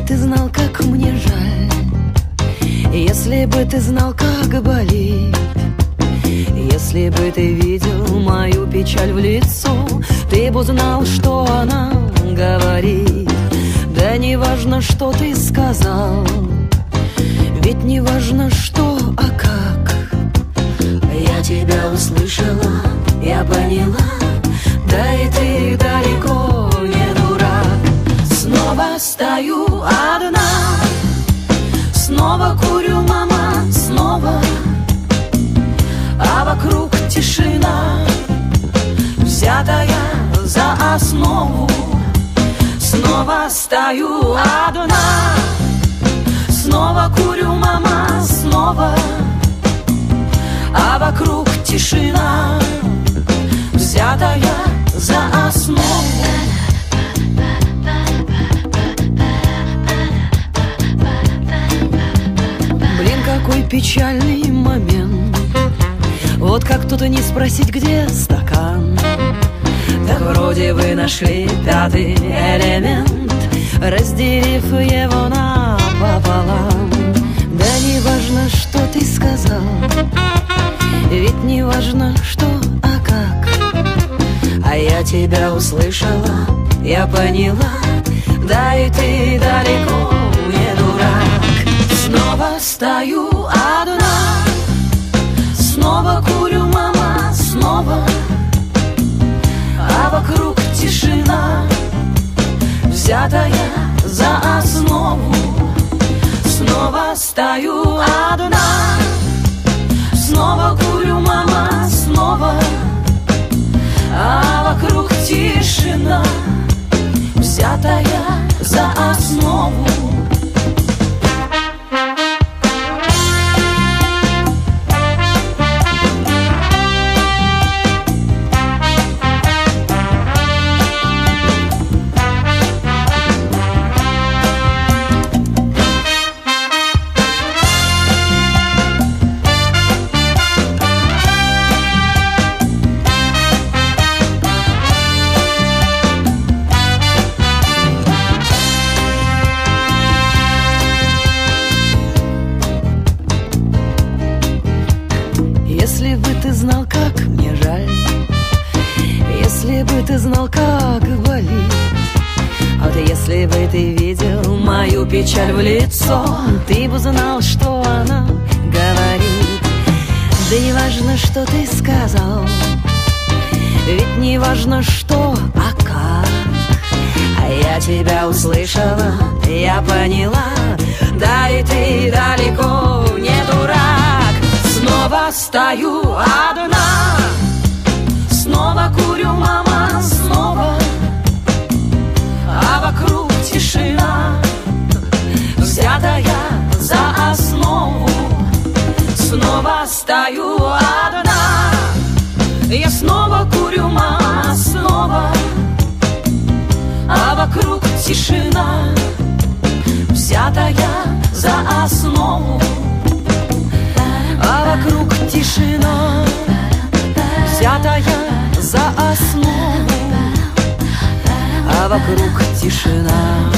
ты знал, как мне жаль, если бы ты знал, как болит, если бы ты видел мою печаль в лицо, ты бы знал, что она говорит. Да не важно, что ты сказал, ведь не важно, что, а как. Я тебя услышала, я поняла, да и ты далеко не дурак. Снова стою одна, снова курю, мама, снова, а вокруг тишина, взятая за основу. Снова стою одна, снова курю, мама, снова, а вокруг тишина, взятая за основу. Блин, какой печальный момент. Вот как тут и не спросить, где стакан. Так вроде вы нашли пятый элемент, разделив его напополам. Да не важно, что ты сказал, ведь не важно, что, а как. А я тебя услышала, я поняла, да и ты далеко не дурак. Снова стою одна, снова курю, мама, снова, а вокруг тишина, взятая за основу. Снова стою одна, снова курю, мама, снова, а вокруг тишина, взятая за основу. Если бы ты знал, как мне жаль, если бы ты знал, как болит, вот если бы ты видел мою печаль в лицо, ты бы знал, что она говорит. Да не важно, что ты сказал, ведь не важно, что, а как. А я тебя услышала, я поняла, да и ты далеко не дурак. Снова стою одна, снова курю, мама, снова, а вокруг тишина, взятая за основу. Снова стою одна, я снова курю, мама, снова, а вокруг тишина, взятая за основу. А вокруг тишина, взятая за основу. А вокруг тишина,